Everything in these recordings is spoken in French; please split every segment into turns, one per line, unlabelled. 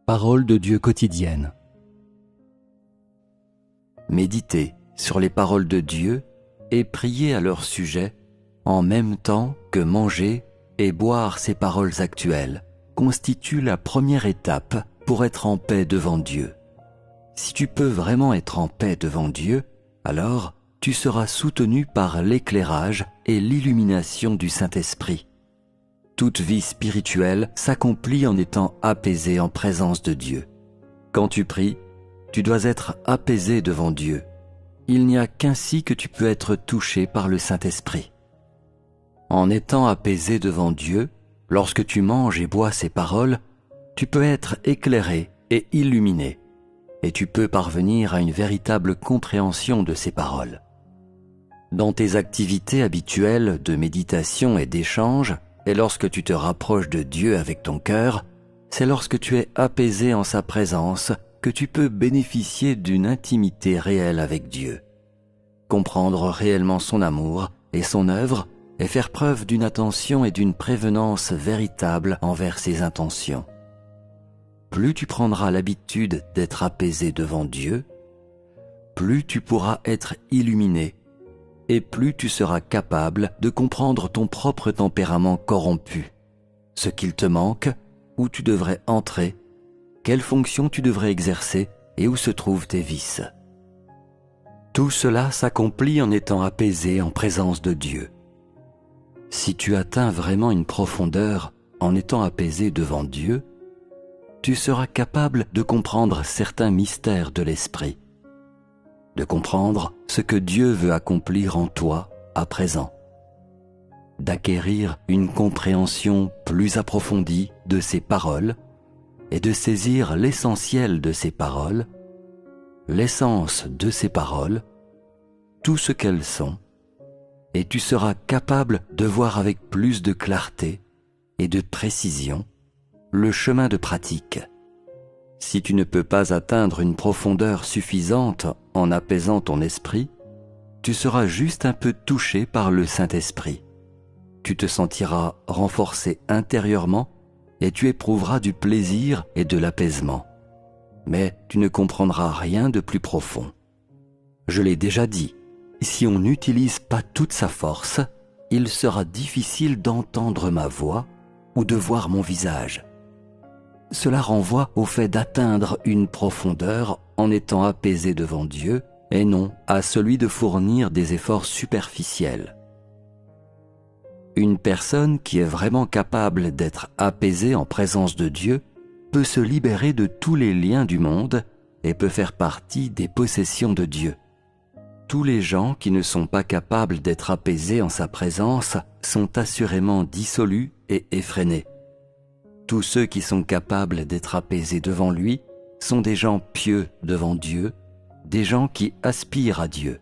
Parole de Dieu quotidienne.
Méditer sur les paroles de Dieu et prier à leur sujet en même temps que manger et boire ces paroles actuelles constitue la première étape pour être en paix devant Dieu. Si tu peux vraiment être en paix devant Dieu, alors tu seras soutenu par l'éclairage et l'illumination du Saint-Esprit. Toute vie spirituelle s'accomplit en étant apaisée en présence de Dieu. Quand tu pries, tu dois être apaisé devant Dieu. Il n'y a qu'ainsi que tu peux être touché par le Saint-Esprit. En étant apaisé devant Dieu, lorsque tu manges et bois ses paroles, tu peux être éclairé et illuminé, et tu peux parvenir à une véritable compréhension de ces paroles. Dans tes activités habituelles de méditation et d'échange, et lorsque tu te rapproches de Dieu avec ton cœur, c'est lorsque tu es apaisé en sa présence que tu peux bénéficier d'une intimité réelle avec Dieu. Comprendre réellement son amour et son œuvre et faire preuve d'une attention et d'une prévenance véritable envers ses intentions. Plus tu prendras l'habitude d'être apaisé devant Dieu, plus tu pourras être illuminé et plus tu seras capable de comprendre ton propre tempérament corrompu, ce qu'il te manque, où tu devrais entrer, quelle fonction tu devrais exercer et où se trouvent tes vices. Tout cela s'accomplit en étant apaisé en présence de Dieu. Si tu atteins vraiment une profondeur en étant apaisé devant Dieu, tu seras capable de comprendre certains mystères de l'esprit, de comprendre ce que Dieu veut accomplir en toi à présent, d'acquérir une compréhension plus approfondie de ses paroles et de saisir l'essentiel de ses paroles, l'essence de ses paroles, tout ce qu'elles sont, et tu seras capable de voir avec plus de clarté et de précision le chemin de pratique. Si tu ne peux pas atteindre une profondeur suffisante en apaisant ton esprit, tu seras juste un peu touché par le Saint-Esprit. Tu te sentiras renforcé intérieurement et tu éprouveras du plaisir et de l'apaisement. Mais tu ne comprendras rien de plus profond. Je l'ai déjà dit, si on n'utilise pas toute sa force, il sera difficile d'entendre ma voix ou de voir mon visage. Cela renvoie au fait d'atteindre une profondeur en étant apaisé devant Dieu et non à celui de fournir des efforts superficiels. Une personne qui est vraiment capable d'être apaisée en présence de Dieu peut se libérer de tous les liens du monde et peut faire partie des possessions de Dieu. Tous les gens qui ne sont pas capables d'être apaisés en sa présence sont assurément dissolus et effrénés. Tous ceux qui sont capables d'être apaisés devant lui sont des gens pieux devant Dieu, des gens qui aspirent à Dieu.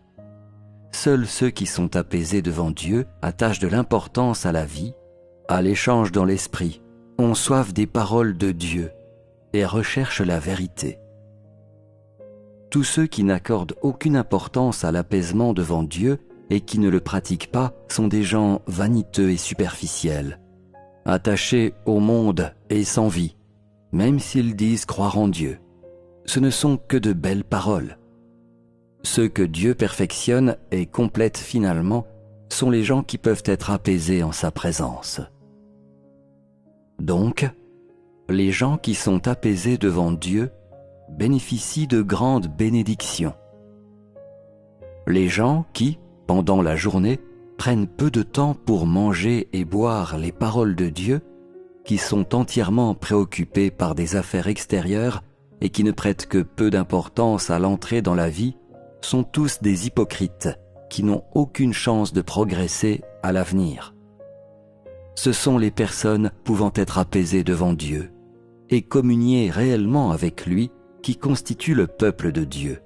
Seuls ceux qui sont apaisés devant Dieu attachent de l'importance à la vie, à l'échange dans l'esprit, ont soif des paroles de Dieu et recherchent la vérité. Tous ceux qui n'accordent aucune importance à l'apaisement devant Dieu et qui ne le pratiquent pas sont des gens vaniteux et superficiels, attachés au monde et sans vie, même s'ils disent croire en Dieu. Ce ne sont que de belles paroles. Ceux que Dieu perfectionne et complète finalement sont les gens qui peuvent être apaisés en sa présence. Donc, les gens qui sont apaisés devant Dieu bénéficient de grandes bénédictions. Les gens qui, pendant la journée, prennent peu de temps pour manger et boire les paroles de Dieu, qui sont entièrement préoccupés par des affaires extérieures et qui ne prêtent que peu d'importance à l'entrée dans la vie, sont tous des hypocrites qui n'ont aucune chance de progresser à l'avenir. Ce sont les personnes pouvant être apaisées devant Dieu et communier réellement avec lui qui constituent le peuple de Dieu.